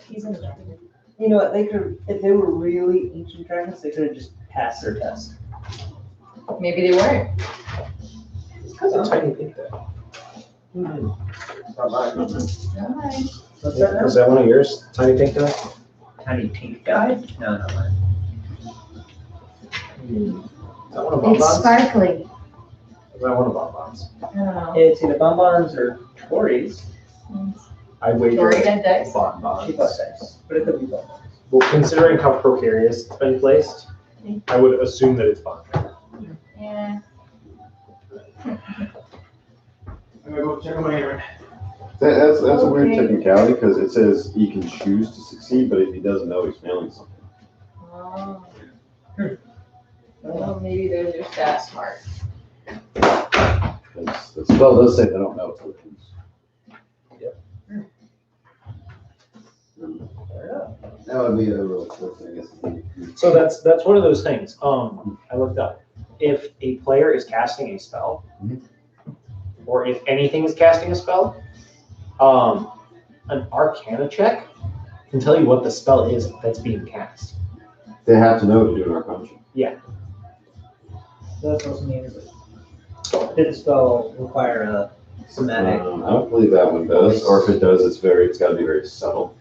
He's in there. You know what, they could, if they were really ancient dragons, they could have just passed their test. Maybe they weren't. It's kind of tiny pink there. Not mine. Alright. What's that now? Was that one of yours, tiny pink guy? Tiny pink guy? No, not mine. Is that one of It's Bonbon's? sparkly. Is that one of Bonbon's? I don't know. It's either Bonbons or Tories. I wager Tori and Dice? She Bonbons. thought dice, but it could be Bonbons. Well, considering how precarious it's been placed, I would assume that it's Bonbon. Yeah. I'm gonna go check on my errand. That's a weird Okay. technicality because it says he can choose to succeed, but if he doesn't know, he's failing something. Oh. Well, maybe they're just that smart. The spell does say they don't know. That would be a real quick thing, I guess. So that's one of those things. I looked up. If a player is casting a spell, or if anything is casting a spell, an Arcana check can tell you what the spell is that's being cast. They have to know to do an Arcana check. That's supposed to mean, did the spell require a somatic? I don't believe that one does, or if it does, it's got to be very subtle.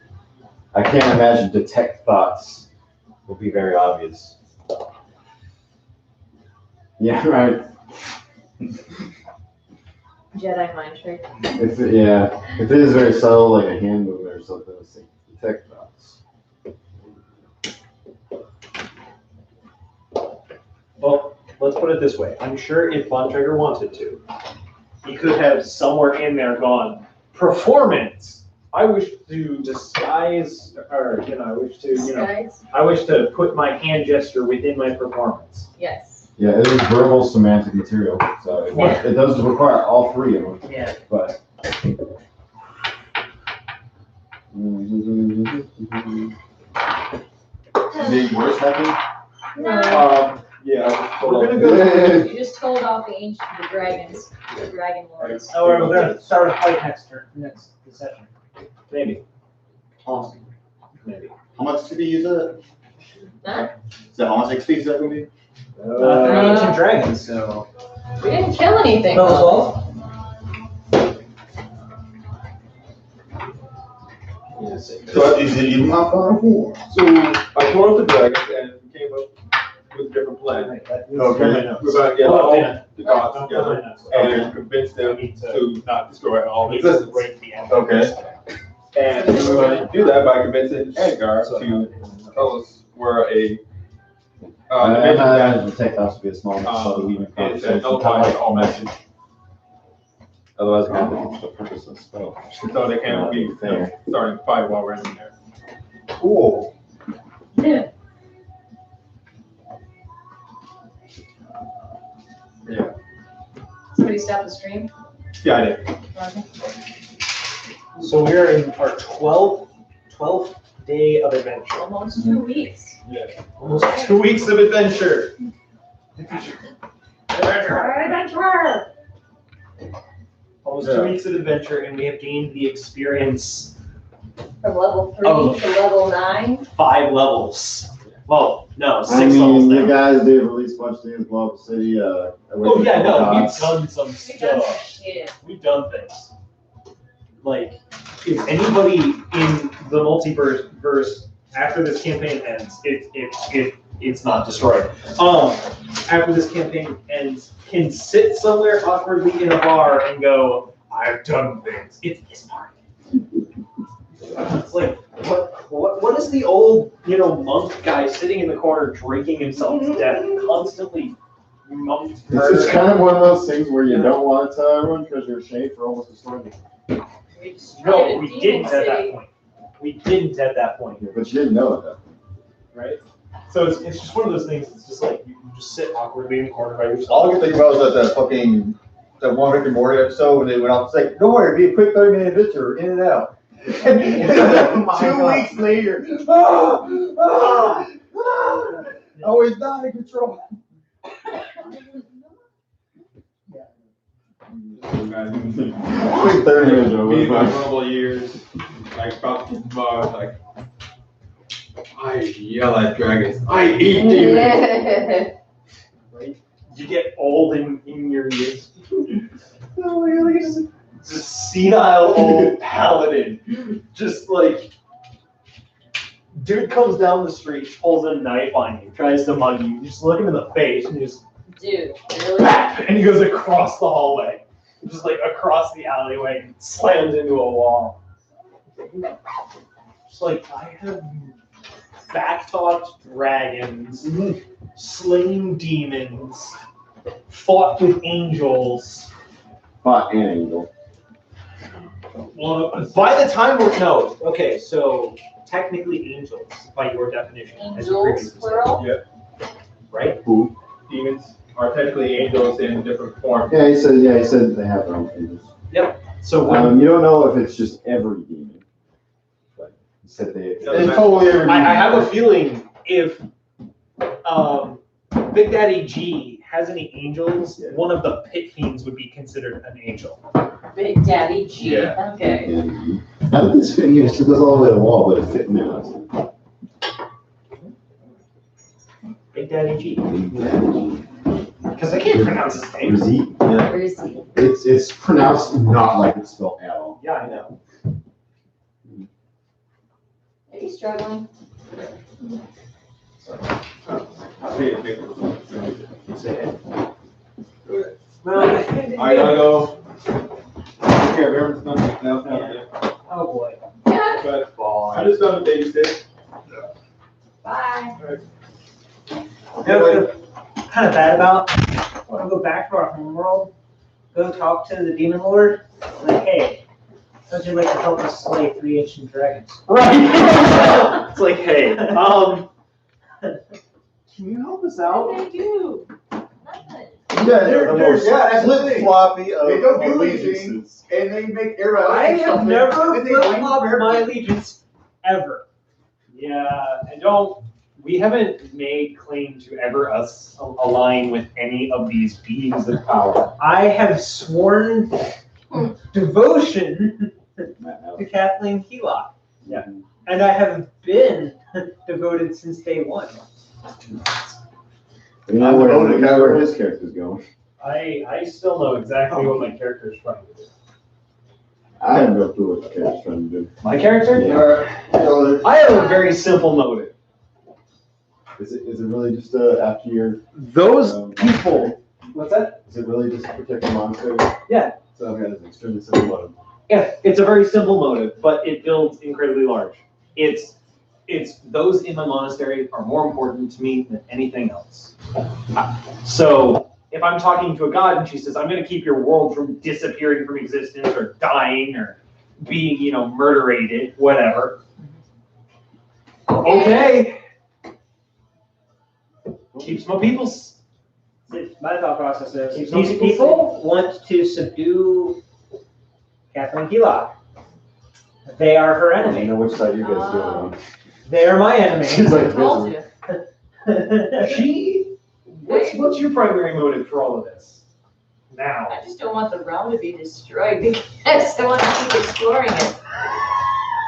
I can't imagine detect thoughts will be very obvious. Yeah, right. Jedi mind trick. If it is very subtle, like a hand movement or something, let's see. Detect thoughts. Well, let's put it this way. I'm sure if Von Trigger wanted to, he could have somewhere in there gone, performance. I wish to disguise, or, I wish to put my hand gesture within my performance. Yes. Yeah, it is verbal semantic material, so it does require all three of them. Yeah. But. Anything worse happened? No. Yeah, I was told. We're gonna go. You just told off the dragons, the dragon lords. Oh, we're gonna start a fight next session. Maybe. Awesome. Maybe. How much XP is it? Huh? So how much XP is that gonna be? They're ancient dragons, so. We didn't kill anything. Level 12? So is it even not far? So I killed off the dragons and came up with a different plan. Okay. We're gonna get all the gods together and convince them to not destroy all the existence. Okay. And we're gonna do that by convincing Edgar to tell us where a dimension that the tech has to be a small enough so that we can is conversation. otherwise all message, Otherwise, I have to finish the purpose of the spell. so they can't be Fair. starting to fight while we're in there. Cool. Yeah. Somebody stop the stream? Yeah, I did. Okay. So we are in our 12th day of adventure. Almost 2 weeks. Yeah. Almost 2 weeks of adventure. Adventure! Almost 2 weeks of adventure, and we have gained the experience From level 3 Oh. to level 9. 5 levels. Well, no, 6 I levels mean, you now. guys did release a bunch of things, Blow Up City, Oh yeah, no, we've done some We've done stuff. shit. We've done things. Like, if anybody in the multiverse after this campaign ends, it's not destroyed. After this campaign ends, can sit somewhere awkwardly in a bar and go, "I've done things." It's this part. It's like, what is the old, monk guy sitting in the corner drinking himself to death, constantly monked It's kind of one of those things where you don't want to tell everyone because you're ashamed for almost destroying it. No, we didn't at that point. We didn't at that point, Yeah, but you didn't know it, though. right? So it's just one of those things. It's just like you just sit awkwardly in the corner by All I yourself. can think about is that one Rick and Morty episode when they went out and said, "Don't worry, it'll be a quick 30-minute adventure, in and out." Two weeks later, I was not in control. Quick 30 minutes over. Me, my couple of years, like about like I yell at dragons. I eat demons. Right? You get old in your years. Oh my god, look at this senile old paladin. Just like, dude comes down the street, pulls a knife on you, tries to mug you. You just look him in the face and you just Dude, really? BAP! And he goes across the hallway. Just like across the alleyway and slams into a wall. Just like, I have back-talked dragons, slain demons, fought with angels. Fought an angel. Well, by the time we're, no, okay, so technically angels, by your definition. as you Angels, previously said, plural? right? Who? Demons are technically angels in different forms. Yeah, he said they have their own angels. So when, You don't know if it's just every demon. But he said they. It's totally every demon. I have a feeling if Big Daddy G has any angels, one of the pit fiends would be considered an angel. Big Daddy G. Yeah. Okay. Now this thing here still goes all the way to the wall, but it's fitting now. Big Daddy G. Because I can't pronounce his name. Rizzi? Where is he? It's pronounced not like it's spelled at all. Yeah, I know. Are you struggling? I'll pay a big Say it. I gotta go. Take care of everything else out there. Oh boy. But I just done a babysit. Bye. You know what I'm kind of bad about? I want to go back to our homeworld, go talk to the demon lord, and like, hey, how'd you like to help us slay 3 ancient dragons? Right. It's like, hey, can you help us out? What did I do? Nothing. Yeah, they're the most that's the flip thing. floppy of They don't do allegiances. anything, and they make everybody I else do have something, never and they blame flip-flopped everybody. my allegiance ever. Yeah, we haven't made claim to ever us align with any of these beings of power. I have sworn devotion to Kathleen Keelock. Yeah. And I have been devoted since day one. We know where his character's going. I still know exactly what my character is trying to do. I have no clue what the character's trying to do. My character? Yeah. I have a very simple motive. Is it really just after you're, Those people, what's that? is it really just to protect the monastery? Yeah. So, okay, that's an extremely simple motive. Yeah, it's a very simple motive, but it builds incredibly large. It's those in the monastery are more important to me than anything else. So if I'm talking to a god and she says, I'm going to keep your world from disappearing from existence or dying or being, murderated, whatever. Okay. Keeps my peoples. My thought process is, Keeps these those people want to subdue Catherine Keelock. They are her I don't enemy. know which side you guys feel on. They are my enemy. She's like, Told you. What's your primary motive for all of this? Now. I just don't want the realm to be destroyed because I want to keep exploring it.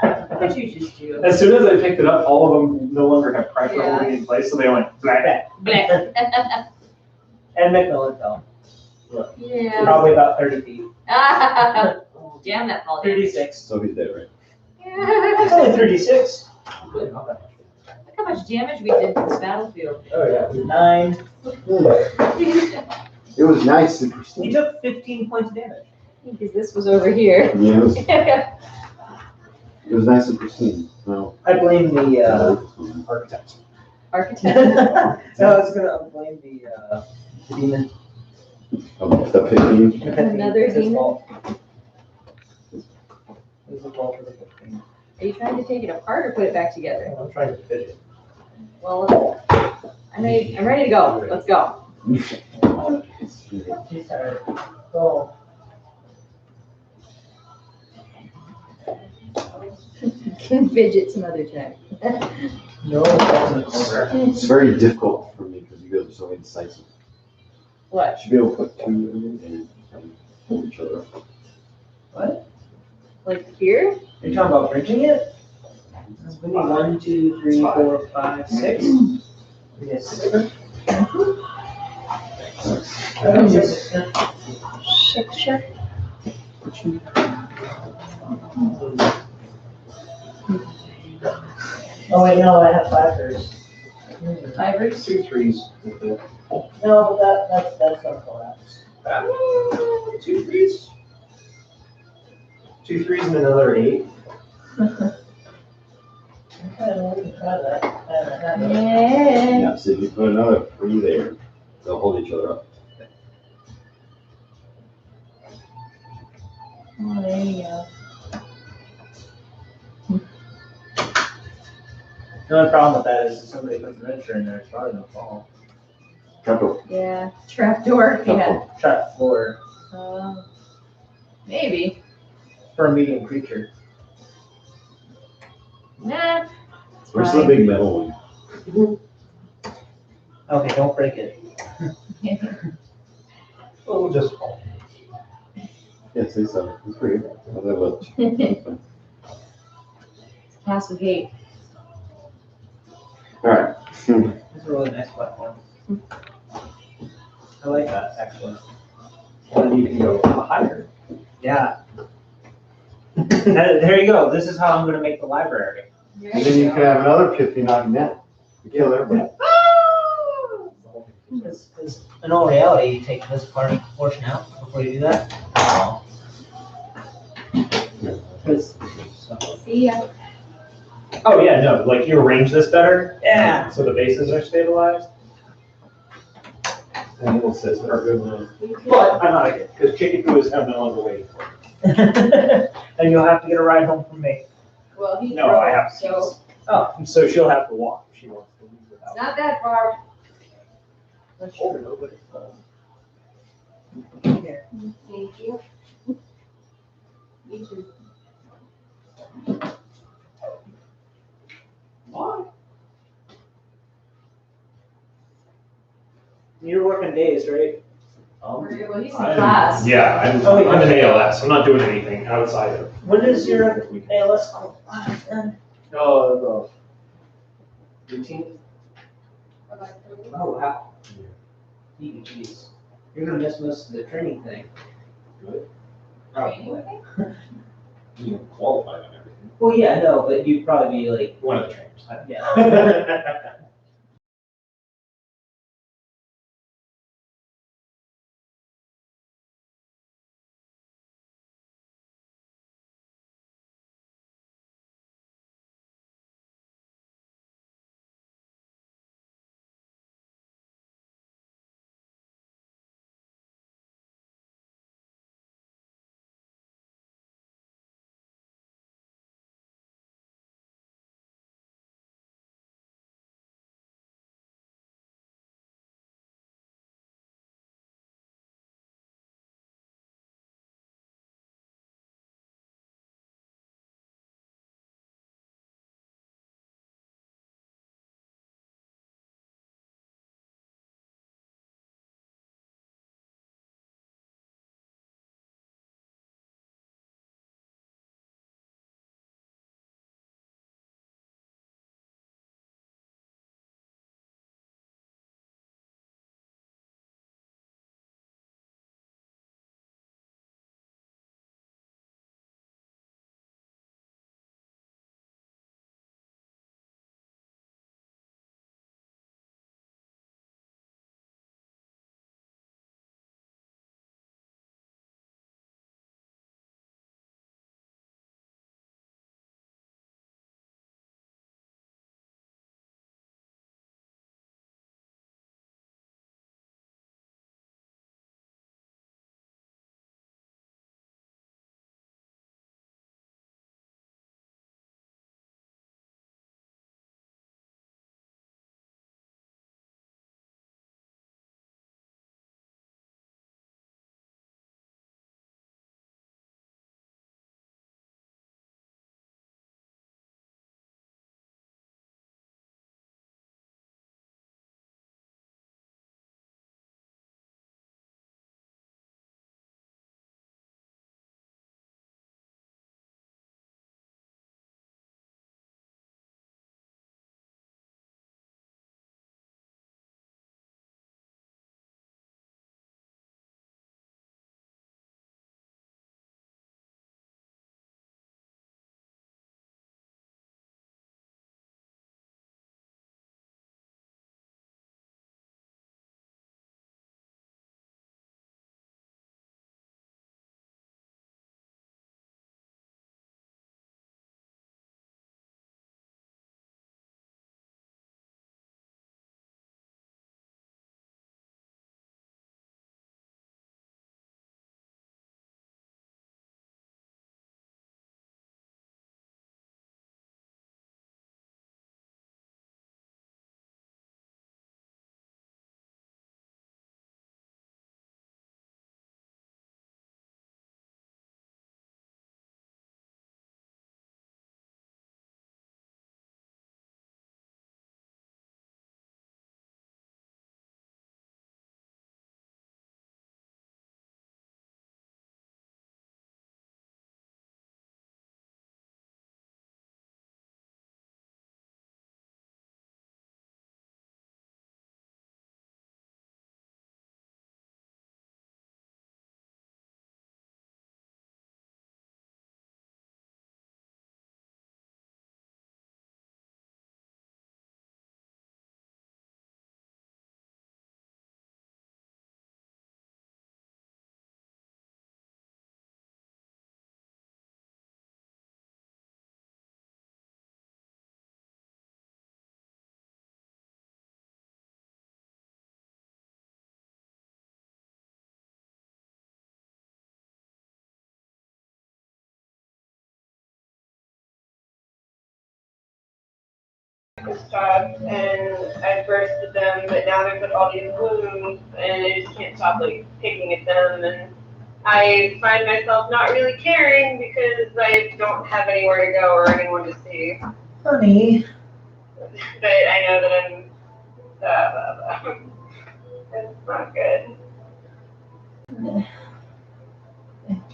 What did you just do? As soon as I picked it up, all of them no longer have pressure Yeah. holding in place, so they went blah. Bleh. And McMillan fell. Yeah. Probably about 30 feet. Jam that ball. 36. So he's dead, right? It's only 36. Look how much damage we did to this battlefield. Oh yeah. 9. It was nice and He pristine. took 15 points of damage. Because this was over here. Yeah, it was nice and pristine. No. I blame the Architect. Architect. no, I was gonna blame the demon. Oh, the 15. Another It's his demon? fault. It was the fault of the 15. Are you trying to take it apart or put it back together? I'm trying to fit it. Well, I'm ready to go. Let's go. She's tired. Go. Fidget some other time. No, that's in the corner. It's very difficult for me because you guys are so indecisive. What? Should be able to put two in and hold each other up. What? Like here? Are you talking about bridging it? We need 1, 2, 3, 4, 5, 6. We get 6. Sure. Oh wait, no, I have flappers. Fibers? 2 threes. No, but that's gonna collapse. 2 threes. 2 threes and another 8. Okay, well, we can try that. Yeah. Yeah, so if you put another 3 there, they'll hold each other up. Oh, there you go. The only problem with that is if somebody puts an miniature in there, it's probably gonna fall. Couple. Yeah. Trapdoor. Yeah. Trap floor Maybe. for a medium creature. Nah. It's Where's the fine. big metal one? Okay, don't break it. Oh, just fall. Yeah, say so. It's pretty good. How's that look? Pass with hate. All right. It's a really nice platform. I like that, actually. Then you can go higher. Yeah. There you go. This is how I'm gonna make the library. And then you can have another 50 knocking down. You kill everybody. Because in all reality, you take this portion out before you do that. Because, See ya. Oh yeah, no, like you arrange this better. yeah. So the bases are stabilized. And little sisters are good ones. But I'm not again, because chicken food have no longer waiting for me. And you'll have to get a ride home from me. Well, he No, drove, I have so Oh, So she'll have to walk if she wants to leave it's without. not that far. that's true. But Here. Thank you. You too. you're working days, right? Well, he's in class. Yeah, I'm in ALS. I'm not doing anything outside of. When is your ALS? Oh, the routine. Oh, wow. Jeez. You're gonna miss most of the training thing. Training. You qualify on everything. Well, yeah, no, but you'd probably be like, One of the trainers. yeah. and stuff, and I bursted them, but now there's like all these wounds, and I just can't stop like picking at them, and I find myself not really caring because I don't have anywhere to go or anyone to see. Honey. But I know that I'm, it's not good.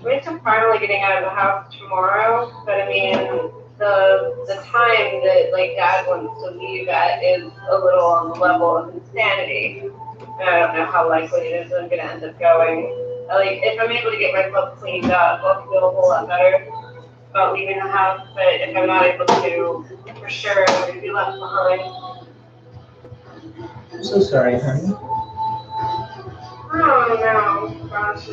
I mean, I'm finally getting out of the house tomorrow, but I mean, the time that like Dad wants to leave at is a little on the level of insanity. And I don't know how likely it is that I'm gonna end up going. Like, if I'm able to get myself cleaned up, I'll feel a whole lot better about leaving the house. But if I'm not able to, for sure, I'm gonna be left behind. I'm so sorry, honey. Oh no, gosh.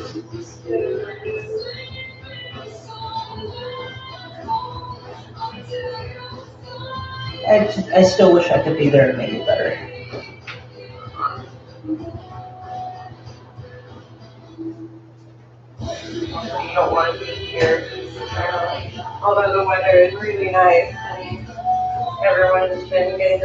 I still wish I could be there to make it better. You don't want to be here. Although the weather is really nice and everyone's been getting